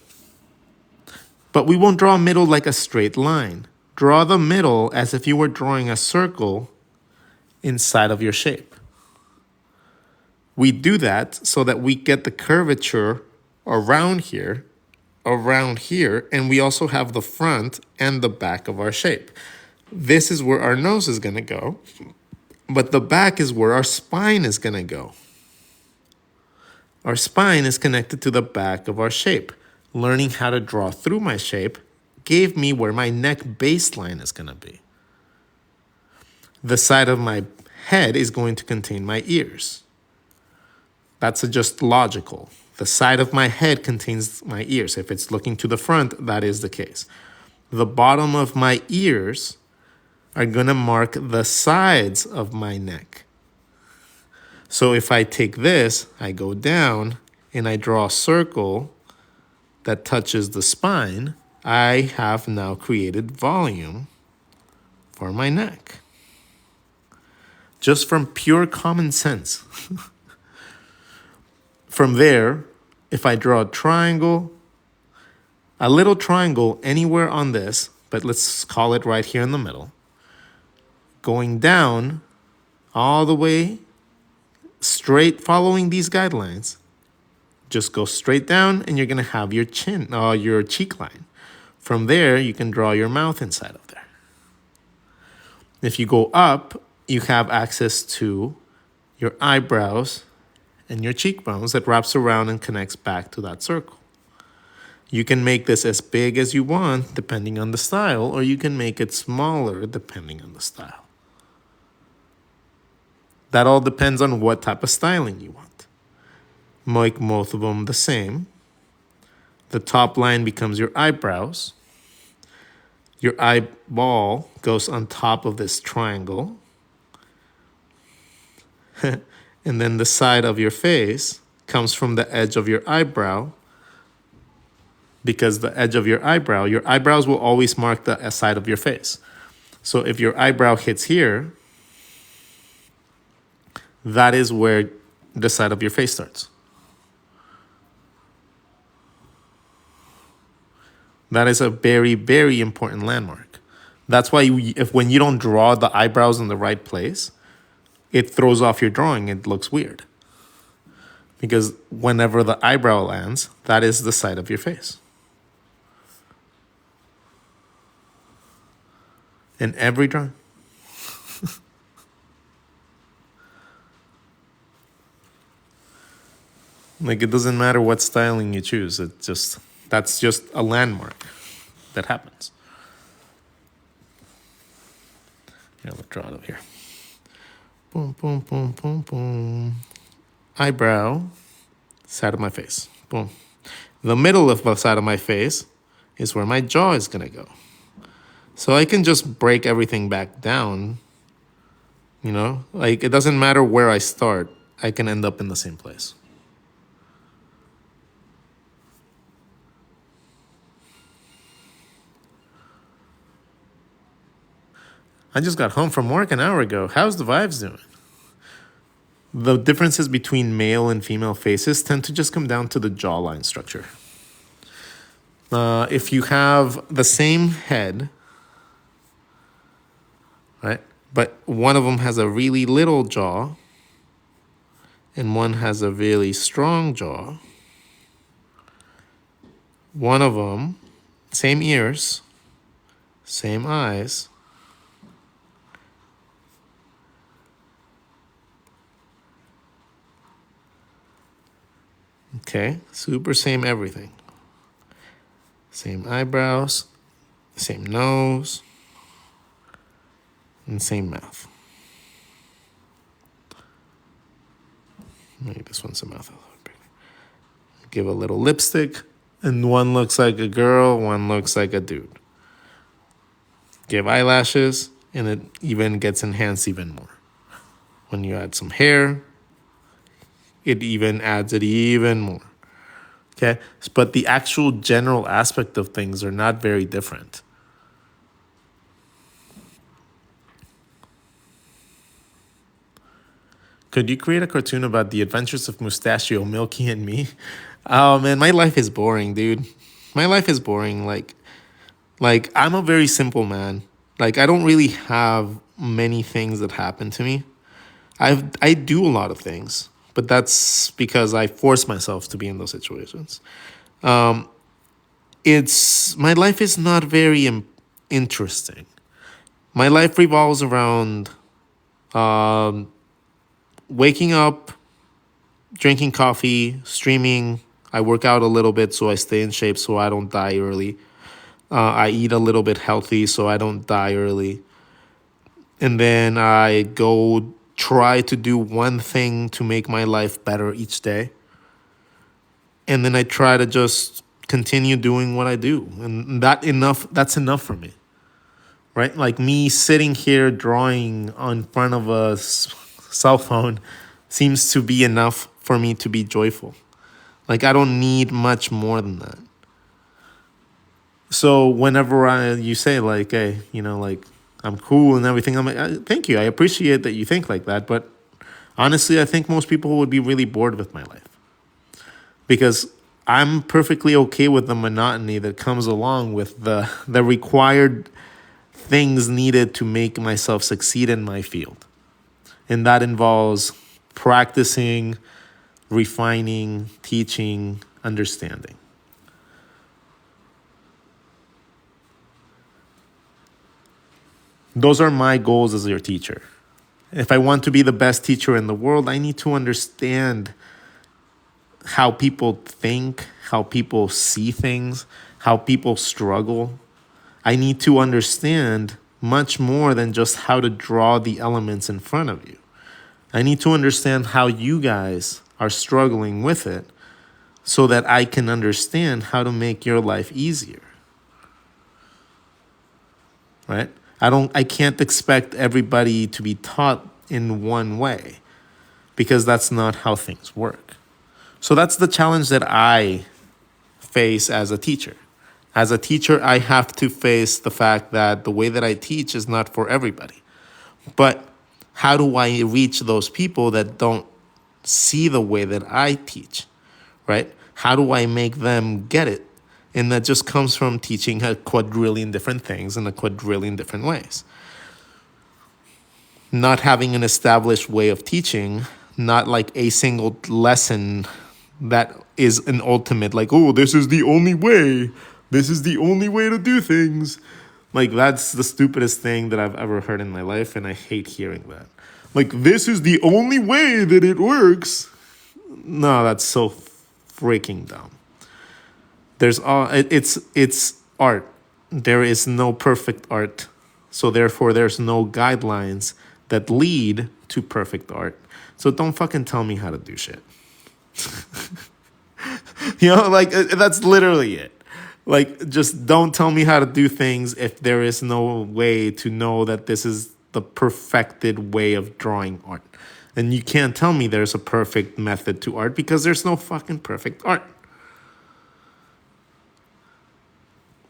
But we won't draw a middle like a straight line. Draw the middle as if you were drawing a circle inside of your shape. We do that so that we get the curvature around here, and we also have the front and the back of our shape. This is where our nose is going to go, but the back is where our spine is going to go. Our spine is connected to the back of our shape. Learning how to draw through my shape gave me where my neck baseline is going to be. The side of my head is going to contain my ears. That's just logical. The side of my head contains my ears. If it's looking to the front, that is the case. The bottom of my ears are going to mark the sides of my neck. So if I take this, I go down, and I draw a circle that touches the spine, I have now created volume for my neck. Just from pure common sense. From there, if I draw a triangle, a little triangle anywhere on this, but let's call it right here in the middle, going down all the way straight following these guidelines, just go straight down and you're gonna have your chin, your cheek line. From there, you can draw your mouth inside of there. If you go up, you have access to your eyebrows and your cheekbones that wraps around and connects back to that circle. You can make this as big as you want, depending on the style, or you can make it smaller, depending on the style. That all depends on what type of styling you want. Make both of them the same. The top line becomes your eyebrows. Your eyeball goes on top of this triangle. And then the side of your face comes from the edge of your eyebrow, because the edge of your eyebrows will always mark the side of your face. So if your eyebrow hits here, that is where the side of your face starts. That is a very, very important landmark. That's why when you don't draw the eyebrows in the right place, it throws off your drawing. It looks weird. Because whenever the eyebrow lands, that is the side of your face. In every drawing. Like, it doesn't matter what styling you choose. That's just a landmark that happens. Here, let's draw it up here. Boom, boom, boom, boom, boom. Eyebrow, side of my face. Boom. The middle of the side of my face is where my jaw is gonna go. So I can just break everything back down. You know, like, it doesn't matter where I start, I can end up in the same place. I just got home from work an hour ago. How's the vibes doing? The differences between male and female faces tend to just come down to the jawline structure. If you have the same head, right, but one of them has a really little jaw and one has a really strong jaw, one of them, same ears, same eyes, okay, super same everything. Same eyebrows, same nose, and same mouth. Maybe this one's a mouth. Give a little lipstick, and one looks like a girl, one looks like a dude. Give eyelashes, and it even gets enhanced even more. When you add some hair, it even adds it even more. Okay, but the actual general aspect of things are not very different. Could you create a cartoon about the adventures of Mustachio, Milky, and me? Oh man, my life is boring, dude. My life is boring. Like I'm a very simple man. Like, I don't really have many things that happen to me. I do a lot of things, but that's because I force myself to be in those situations. My life is not very interesting. My life revolves around waking up, drinking coffee, streaming. I work out a little bit so I stay in shape so I don't die early. I eat a little bit healthy so I don't die early. And then I go try to do one thing to make my life better each day. And then I try to just continue doing what I do. And that's enough for me. Right? Like me sitting here drawing on front of a cell phone seems to be enough for me to be joyful. Like, I don't need much more than that. So whenever you say like, hey, like I'm cool and everything, I'm like, thank you. I appreciate that you think like that. But honestly, I think most people would be really bored with my life because I'm perfectly okay with the monotony that comes along with the required things needed to make myself succeed in my field. And that involves practicing, refining, teaching, understanding. Those are my goals as your teacher. If I want to be the best teacher in the world, I need to understand how people think, how people see things, how people struggle. I need to understand much more than just how to draw the elements in front of you. I need to understand how you guys are struggling with it so that I can understand how to make your life easier. Right? I can't expect everybody to be taught in one way because that's not how things work. So that's the challenge that I face as a teacher. As a teacher, I have to face the fact that the way that I teach is not for everybody. But how do I reach those people that don't see the way that I teach, right? How do I make them get it? And that just comes from teaching a quadrillion different things in a quadrillion different ways. Not having an established way of teaching, not like a single lesson that is an ultimate, like, oh, this is the only way. This is the only way to do things. Like, that's the stupidest thing that I've ever heard in my life, and I hate hearing that. Like, this is the only way that it works. No, that's so freaking dumb. It's art. There is no perfect art. So therefore there's no guidelines that lead to perfect art. So don't fucking tell me how to do shit. Like that's literally it. Like just don't tell me how to do things if there is no way to know that this is the perfected way of drawing art. And you can't tell me there's a perfect method to art because there's no fucking perfect art.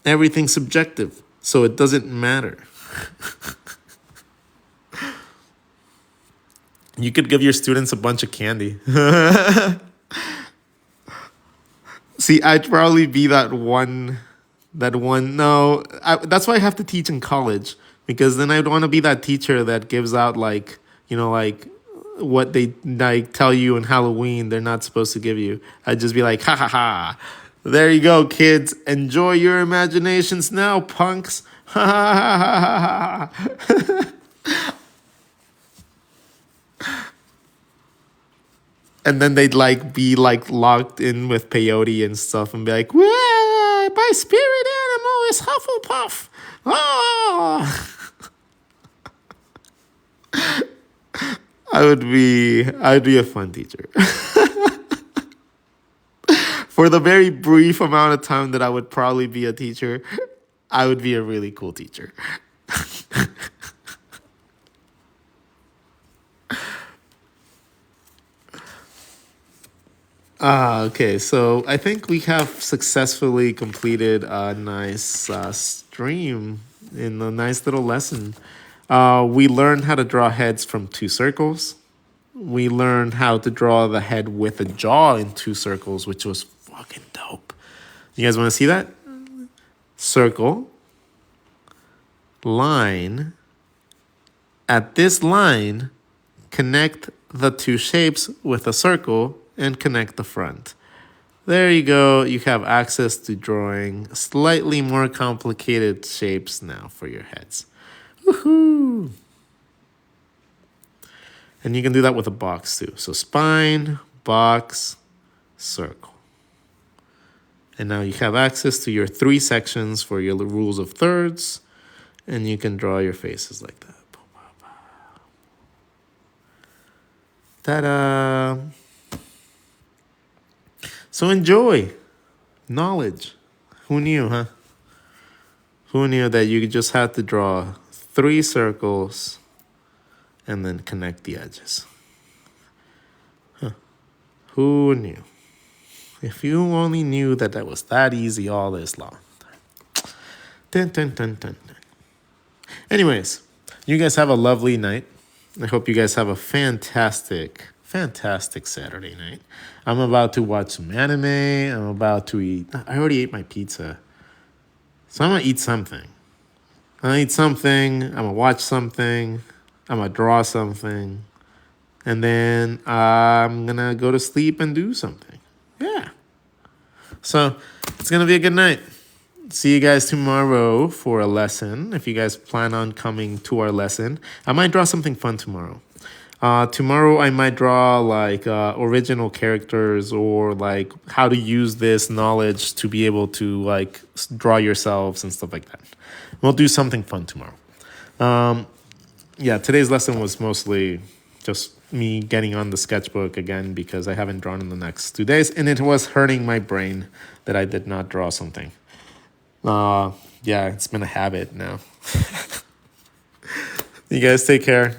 Everything's subjective, so it doesn't matter. You could give your students a bunch of candy. See, I'd probably be that one. No, that's why I have to teach in college because then I'd want to be that teacher that gives out like what they like tell you in Halloween they're not supposed to give you. I'd just be like, ha ha ha. There you go, kids. Enjoy your imaginations now, punks. Ha ha ha ha ha. And then they'd like be like locked in with peyote and stuff and be like, "Wah, my spirit animal is Hufflepuff." Oh. I'd be a fun teacher. For the very brief amount of time that I would probably be a teacher, I would be a really cool teacher. Okay, so I think we have successfully completed a nice stream in a nice little lesson. We learned how to draw heads from two circles. We learned how to draw the head with a jaw in two circles, which was fucking dope. You guys want to see that? Circle, line. At this line, connect the two shapes with a circle and connect the front. There you go. You have access to drawing slightly more complicated shapes now for your heads. Woohoo! And you can do that with a box too. So spine, box, circle. And now you have access to your 3 sections for your rules of thirds. And you can draw your faces like that. Ta-da! So enjoy knowledge. Who knew, huh? Who knew that you just had to draw 3 circles and then connect the edges? Huh. Who knew? If you only knew that was that easy all this long. Dun, dun, dun, dun, dun. Anyways, you guys have a lovely night. I hope you guys have a fantastic Saturday night. I'm about to watch some anime. I'm about to eat. I already ate my pizza. So I'm going to eat something. I'm going to eat something. I'm going to watch something. I'm going to draw something. And then I'm going to go to sleep and do something. Yeah. So it's going to be a good night. See you guys tomorrow for a lesson. If you guys plan on coming to our lesson, I might draw something fun tomorrow. Tomorrow I might draw like original characters or like how to use this knowledge to be able to like draw yourselves and stuff like that. We'll do something fun tomorrow. Yeah, today's lesson was mostly just me getting on the sketchbook again because I haven't drawn in the next 2 days, and it was hurting my brain that I did not draw something. Yeah, it's been a habit now. You guys take care.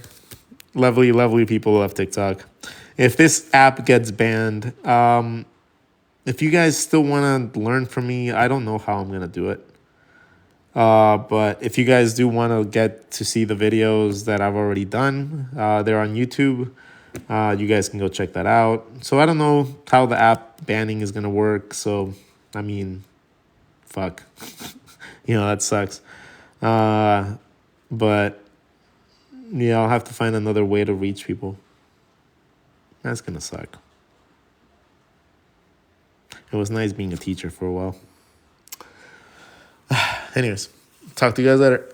Lovely, lovely people of TikTok. If this app gets banned, if you guys still want to learn from me, I don't know how I'm going to do it. But if you guys do want to get to see the videos that I've already done, they're on YouTube. You guys can go check that out. So I don't know how the app banning is going to work. So, I mean, fuck. That sucks. But yeah, I'll have to find another way to reach people. That's gonna suck. It was nice being a teacher for a while. Anyways, talk to you guys later.